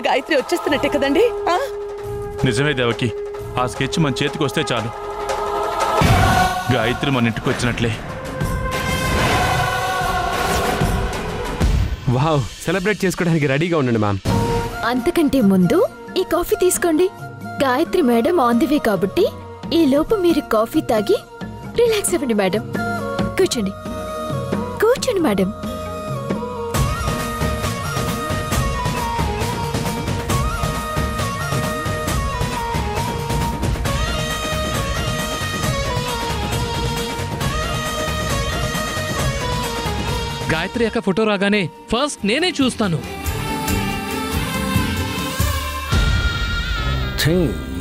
గాయత్రి వచ్చేస్తున్నట్టే కదండి? నిజమే దేవకి, ఆ స్కెచ్ మన చేతికి వస్తే చాలు, గాయత్రి మన ఇంటికి వచ్చినట్లే. వావ్, సెలబ్రేట్ చేసుకోవడానికి రెడీగా ఉండండి మ్యామ్. అంతకంటే ముందు ఈ కాఫీ తీసుకోండి. Gayatri madam on the way కాబట్టి ఈ లోపు మీరు కాఫీ తాగి రిలాక్స్ అవ్వండి మేడం. కూర్చోండి కూర్చోండి మేడం. గాయత్రి అక్క ఫోటో రాగానే ఫస్ట్ నేనే చూస్తాను.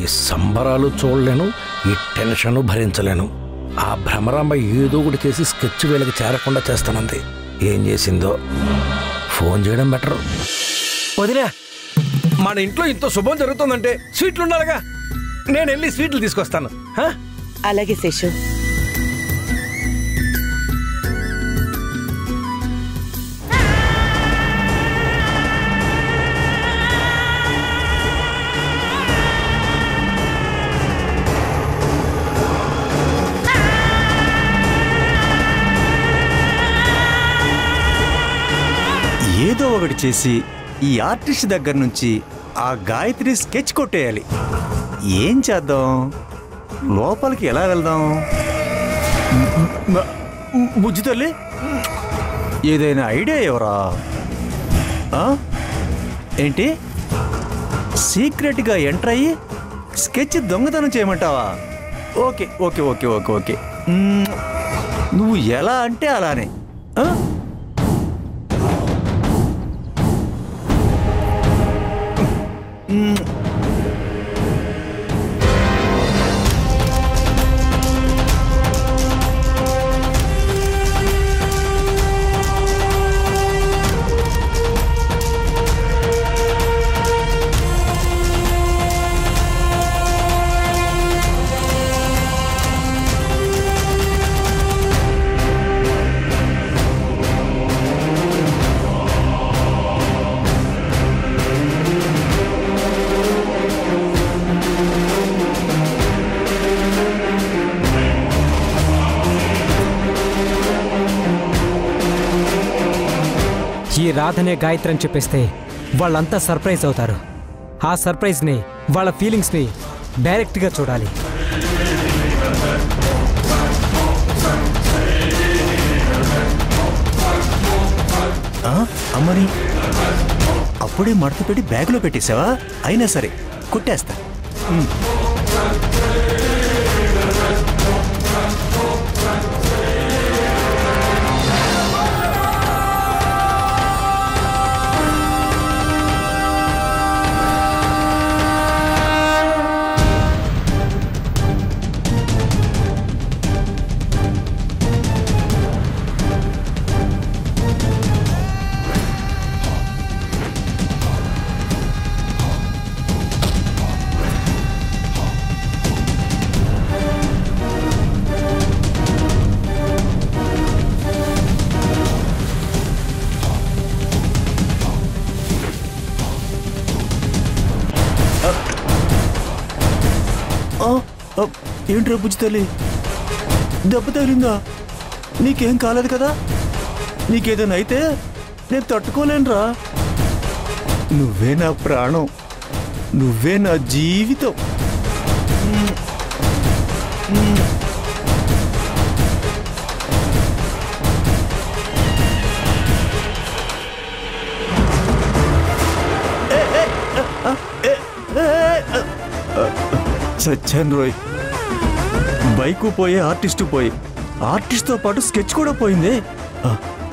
ఈ సంబరాలు చూడలేను, ఈ టెన్షన్ భరించలేను. ఆ భ్రమరాంబ ఏదో ఒకటి చేసి స్కెచ్ వేళకి చేరకుండా చేస్తానంది. ఏం చేసిందో ఫోన్ చేయడం బెటర్. వదినా, మన ఇంట్లో ఇంత శుభం జరుగుతుందంటే స్వీట్లు ఉండాలిగా. నేను వెళ్ళి స్వీట్లు తీసుకొస్తాను. అలాగే శేషు. ఏదో ఒకటి చేసి ఈ ఆర్టిస్ట్ దగ్గర నుంచి ఆ గాయత్రి స్కెచ్ కొట్టేయాలి. ఏం చేద్దాం? లోపలికి ఎలా వెళ్దాం? బుజ్జి తల్లి, ఏదైనా ఐడియా ఎవరా? ఏంటి, సీక్రెట్గా ఎంటర్ అయ్యి స్కెచ్ దొంగతనం చేయమంటావా? Okay okay okay okay okay, నువ్వు ఎలా అంటే అలానే. ఈ రాధనే గాయత్రి అని చెప్పేస్తే వాళ్ళంతా సర్ప్రైజ్ అవుతారు. ఆ సర్ప్రైజ్ని, వాళ్ళ ఫీలింగ్స్ని డైరెక్ట్గా చూడాలి. అమ్మని అప్పుడే మడత పెట్టి బ్యాగ్లో పెట్టేసావా? అయినా సరే కొట్టేస్తా. ఏంట్రా బుజ్జి తల్లి, దెబ్బ తగిలిందా? నీకేం కాలేదు కదా? నీకేదైనా అయితే నేను తట్టుకోలేనురా. నువ్వే నా ప్రాణం, నువ్వే నా జీవితం. సచ్చాను రోయ్, బైకు పోయే, ఆర్టిస్టు పోయి, ఆర్టిస్ట్తో పాటు స్కెచ్ కూడా పోయిందే.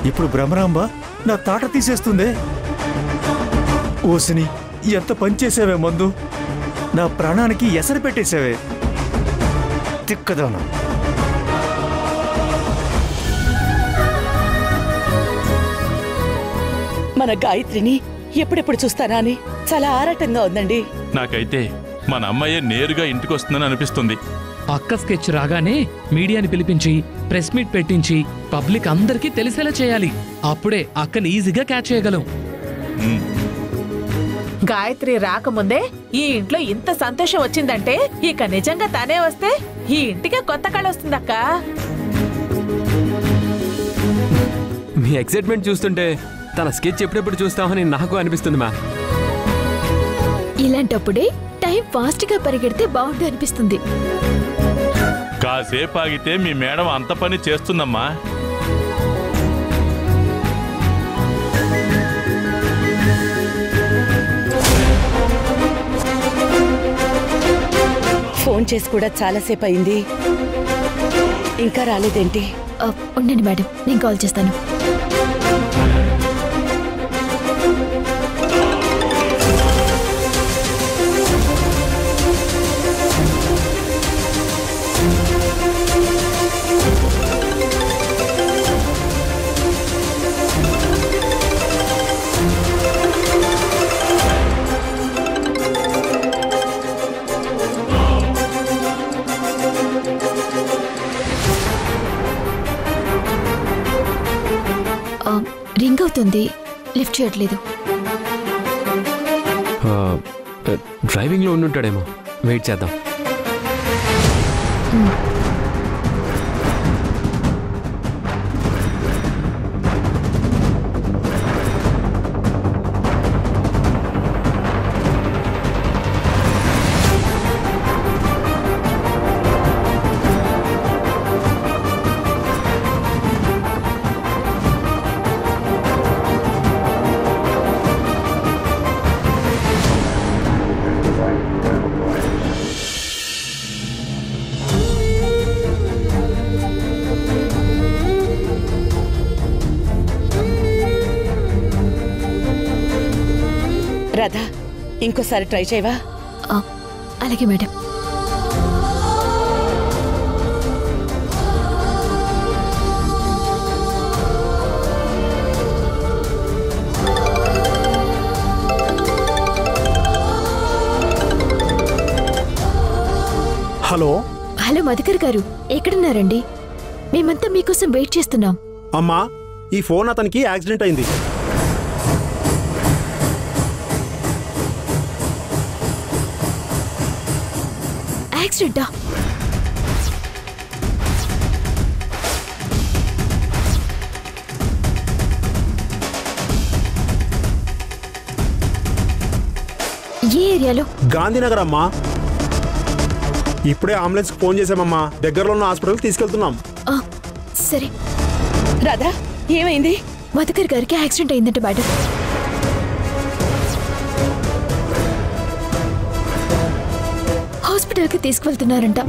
ఇప్పుడు భ్రమరాంబ నా తాట తీసేస్తుందే. ఓసిని, ఎంత పనిచేసావే మందు, నా ప్రాణానికి ఎసరు పెట్టేసావే. తిక్కదానా. మన గాయత్రిని ఎప్పుడెప్పుడు చూస్తానా అని చాలా ఆరాటంగా ఉందండి. నాకైతే మన అమ్మాయే నేరుగా ఇంటికి వస్తుందని అనిపిస్తుంది. అక్క స్కెచ్ రాగానే మీడియాని పిలిపించి ప్రెస్ మీట్ పెట్టించి పబ్లిక్ అందరికీ తెలిసేలా చేయాలి. అప్పుడే అక్కని ఈజీగా క్యాచ్ చేయగలం. గాయత్రి రాకముందే ఈ ఇంట్లో ఇంత సంతోషం వచ్చిందంటే ఇక నిజంగా తనే వస్తే ఈ ఇంటికే కొత్త కళ వస్తుందక్క. మీ ఎక్సైట్మెంట్ చూస్తుంటే తన స్కెచ్ ఎప్పుడెప్పుడు చూస్తామని నాకు అనిపిస్తుంది మ్యామ్. ఇలాంటప్పుడే టైం ఫాస్ట్ గా పరిగెడితే బాగుండు అనిపిస్తుంది. కాసేపు ఆగితే మీ మేడం అంత పని చేస్తుందమ్మా. ఫోన్ చేసి కూడా చాలాసేపు అయింది, ఇంకా రాలేదేంటి? ఉండండి మేడం, నేను కాల్ చేస్తాను. రింగ్ అవుతుంది, లిఫ్ట్ చేయట్లేదు. డ్రైవింగ్లో ఉండుంటాడేమో, వెయిట్ చేద్దాం. రాధా, ఇంకోసారి ట్రై చేయవా? అలాగే మేడం. హలో హలో మధుకర్ గారు, ఎక్కడున్నారండి? మేమంతా మీకోసం వెయిట్ చేస్తున్నాం. అమ్మా, ఈ ఫోన్ అతనికి యాక్సిడెంట్ అయింది. యాక్సిడెంటా? ఏ ఏరియాలో? గాంధీనగర్ అమ్మా. ఇప్పుడే అంబులెన్స్ ఫోన్ చేసామమ్మా, దగ్గరలో ఉన్న హాస్పిటల్కి తీసుకెళ్తున్నాం. సరే. రాధా, ఏమైంది? మధుకర్ గారికి యాక్సిడెంట్ అయిందంట మేడం. హాస్పిటల్కి తీసుకువెళ్తున్నారంట.